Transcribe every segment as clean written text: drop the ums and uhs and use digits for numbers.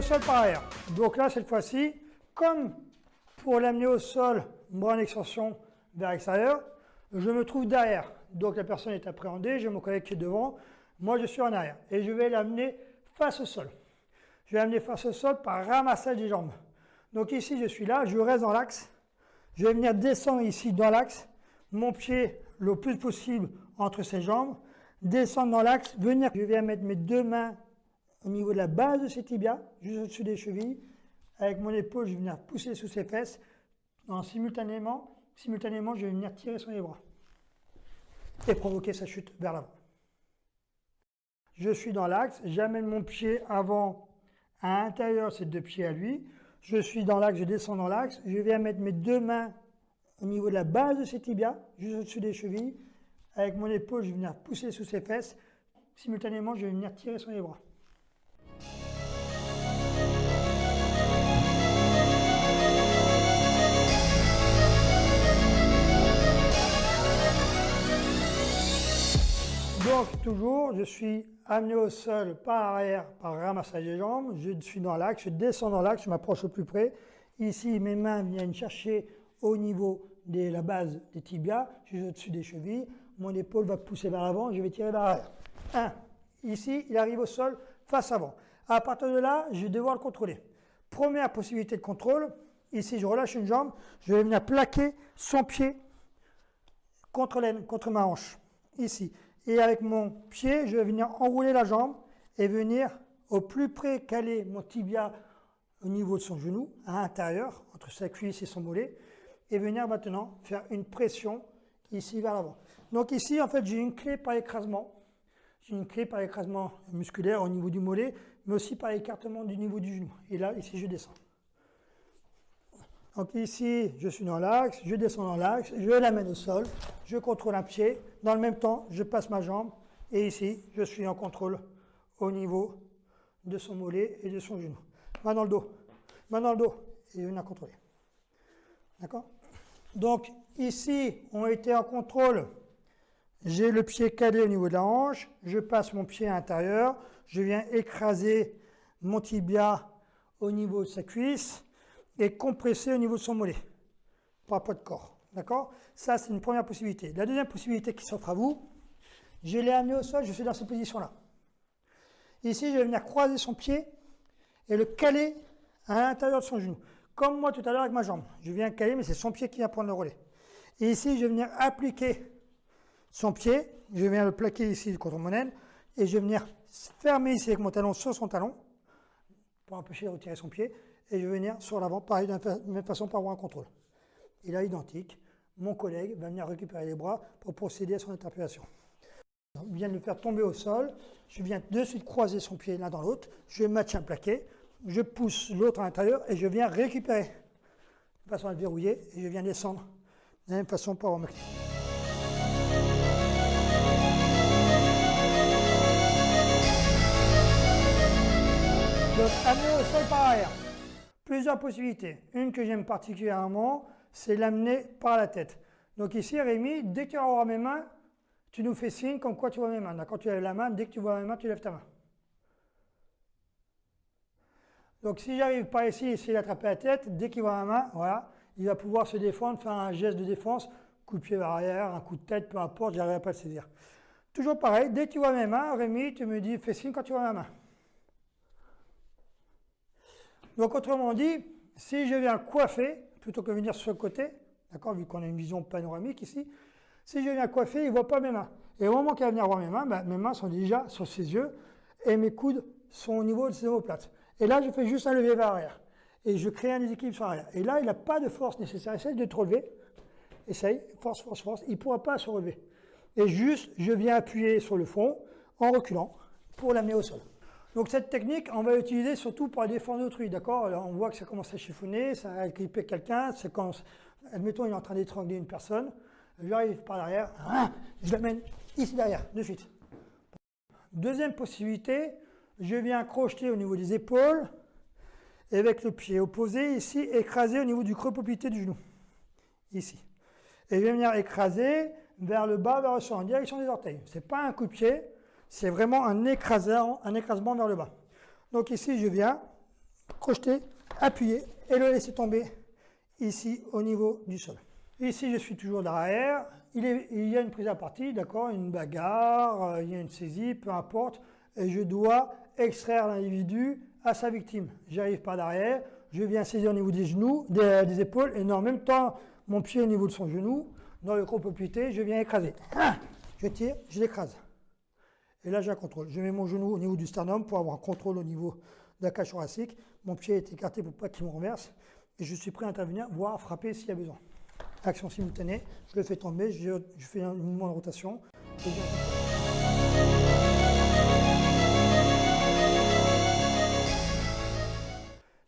au sol par arrière. Donc là, cette fois-ci, comme pour l'amener au sol, bras en extension vers l'extérieur, je me trouve derrière. Donc la personne est appréhendée, j'ai mon collègue qui est devant, moi je suis en arrière. Et je vais l'amener face au sol. Je vais l'amener face au sol par ramassage des jambes. Donc ici, je suis là, je reste dans l'axe. Je vais venir descendre ici dans l'axe, mon pied le plus possible entre ses jambes, descendre dans l'axe, venir, je vais mettre mes deux mains au niveau de la base de ses tibias, juste au-dessus des chevilles. Avec mon épaule, je vais venir pousser sous ses fesses. Simultanément, je vais venir tirer sur les bras et provoquer sa chute vers l'avant. Je suis dans l'axe, j'amène mon pied avant à l'intérieur de ces deux pieds à lui. Je suis dans l'axe, je descends dans l'axe. Je viens mettre mes deux mains au niveau de la base de ses tibias, juste au-dessus des chevilles. Avec mon épaule, je vais venir pousser sous ses fesses. Simultanément, je vais venir tirer sur les bras. Donc, toujours, je suis amené au sol par arrière, par ramassage des jambes. Je suis dans l'axe, je descends dans l'axe, je m'approche au plus près. Ici, mes mains viennent chercher au niveau de la base des tibias, juste au-dessus des chevilles. Mon épaule va pousser vers l'avant, je vais tirer vers l'arrière. 1. Ici, il arrive au sol face avant. À partir de là, je vais devoir le contrôler. Première possibilité de contrôle, ici, je relâche une jambe, je vais venir plaquer son pied contre ma hanche, ici. Et avec mon pied, je vais venir enrouler la jambe et venir au plus près caler mon tibia au niveau de son genou, à l'intérieur, entre sa cuisse et son mollet, et venir maintenant faire une pression ici vers l'avant. Donc ici, en fait, j'ai une clé par écrasement. J'ai une clé par écrasement musculaire au niveau du mollet, mais aussi par écartement du niveau du genou. Et là, ici, je descends. Donc ici, je suis dans l'axe, je descends dans l'axe, je l'amène au sol, je contrôle un pied. Dans le même temps, je passe ma jambe et ici, je suis en contrôle au niveau de son mollet et de son genou. Main dans le dos, et je viens contrôler. D'accord? Donc ici, on était en contrôle. J'ai le pied calé au niveau de la hanche, je passe mon pied à l'intérieur, je viens écraser mon tibia au niveau de sa cuisse et compresser au niveau de son mollet, par poids de corps. D'accord? Ça, c'est une première possibilité. La deuxième possibilité qui s'offre à vous, je l'ai amené au sol, je suis dans cette position-là. Ici, je vais venir croiser son pied et le caler à l'intérieur de son genou. Comme moi tout à l'heure avec ma jambe. Je viens caler, mais c'est son pied qui vient prendre le relais. Et ici, je vais venir appliquer son pied, je viens le plaquer ici contre mon aile, et je vais venir fermer ici avec mon talon sur son talon, pour empêcher de retirer son pied, et je vais venir sur l'avant, pareil, de la même façon, pour avoir un contrôle. Et là, identique, mon collègue va venir récupérer les bras pour procéder à son interpellation. Je viens de le faire tomber au sol, je viens de suite croiser son pied l'un dans l'autre, je maintiens plaqué, je pousse l'autre à l'intérieur et je viens récupérer de façon à le verrouiller et je viens descendre de la même façon pour avoir ma clé. Donc, amener au sol par arrière. Plusieurs possibilités. Une que j'aime particulièrement, c'est l'amener par la tête. Donc ici, Rémi, dès que tu auras mes mains, tu nous fais signe comme quoi tu vois mes mains. Quand tu lèves la main, dès que tu vois mes mains, tu lèves ta main. Donc si j'arrive par ici, essayer d'attraper la tête, dès qu'il voit ma main, voilà, il va pouvoir se défendre, faire un geste de défense, coup de pied vers arrière, un coup de tête, peu importe, j'arriverai pas à le saisir. Toujours pareil, dès que tu vois mes mains, Rémi, tu me dis, fais signe quand tu vois ma main. Donc autrement dit, si je viens coiffer, plutôt que venir sur le côté, d'accord, vu qu'on a une vision panoramique ici, si je viens coiffer, il ne voit pas mes mains. Et au moment qu'il va venir voir mes mains sont déjà sur ses yeux et mes coudes sont au niveau de ses omoplates. Et là, je fais juste un lever vers l'arrière. Et je crée un déséquilibre sur l'arrière. Et là, il n'a pas de force nécessaire. Essaye de te relever. Essaye, force, force, force. Il ne pourra pas se relever. Et juste, je viens appuyer sur le front en reculant pour l'amener au sol. Donc cette technique, on va l'utiliser surtout pour la défense d'autrui, d'accord? On voit que ça commence à chiffonner, ça a grippé quelqu'un, admettons, il est en train d'étrangler une personne, j'arrive par l'arrière, je l'amène ici derrière, de suite. Deuxième possibilité, je viens crocheter au niveau des épaules, et avec le pied opposé, ici, écraser au niveau du creux poplité du genou, ici. Et je vais venir écraser vers le bas, vers le sol, en direction des orteils. Ce n'est pas un coup de pied, c'est vraiment un écrasement vers le bas. Donc ici, je viens, crocheter, appuyer et le laisser tomber ici au niveau du sol. Ici, je suis toujours derrière. Il y a une prise à partie, d'accord, une bagarre, il y a une saisie, peu importe. Et je dois extraire l'individu à sa victime. J'arrive par derrière, je viens saisir au niveau des genoux, des épaules, et en même temps, mon pied au niveau de son genou, dans le cropoplité, je viens écraser. Je tire, je l'écrase. Et là, j'ai un contrôle. Je mets mon genou au niveau du sternum pour avoir un contrôle au niveau de la cage thoracique. Mon pied est écarté pour pas qu'il me renverse. Et je suis prêt à intervenir, voire frapper s'il y a besoin. Action simultanée, je le fais tomber, je fais un mouvement de rotation.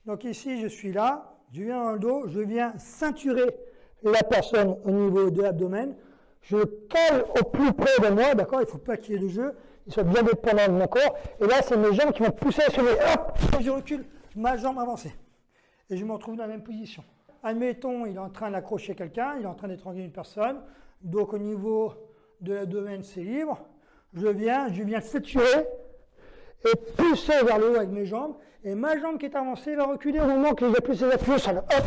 Donc ici, je suis là, je viens dans le dos, je viens ceinturer la personne au niveau de l'abdomen. Je cale au plus près de moi, d'accord, il ne faut pas qu'il y ait de jeu, il soit bien dépendant de mon corps. Et là, c'est mes jambes qui vont pousser sur les... Hop, je recule, ma jambe avancée. Et je me retrouve dans la même position. Admettons, il est en train d'accrocher quelqu'un, il est en train d'étrangler une personne. Donc au niveau de l'abdomen, c'est libre. Je viens ceinturer et pousser vers le haut avec mes jambes. Et ma jambe qui est avancée va reculer au moment que j'ai plus ses appuis au sol. Hop,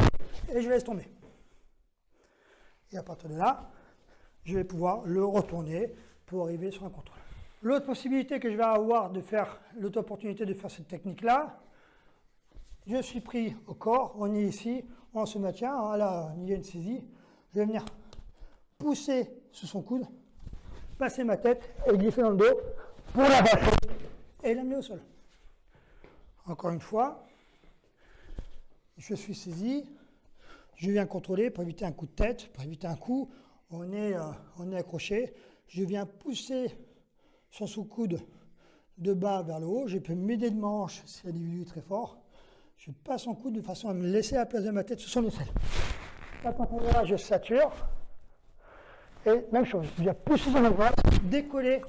et je laisse tomber. Et à partir de là, je vais pouvoir le retourner pour arriver sur un contrôle. L'autre possibilité que je vais avoir de faire, l'autre opportunité de faire cette technique-là, je suis pris au corps, on est ici, on se maintient, là il y a une saisie, je vais venir pousser sous son coude, passer ma tête et glisser dans le dos pour l'arracher et l'amener au sol. Encore une fois, je suis saisi, je viens contrôler pour éviter un coup de tête, pour éviter un coup, on est accroché, je viens pousser son sous-coude de bas vers le haut, je peux m'aider de manche si l'individu est très fort, je passe son coude de façon à me laisser la place de ma tête sur son aisselle. À partir de là, je sature, et même chose, je viens pousser son avance, décoller,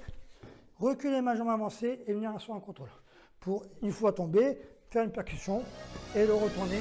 reculer ma jambe avancée et venir sur un contrôle. Pour, une fois tombé, faire une percussion et le retourner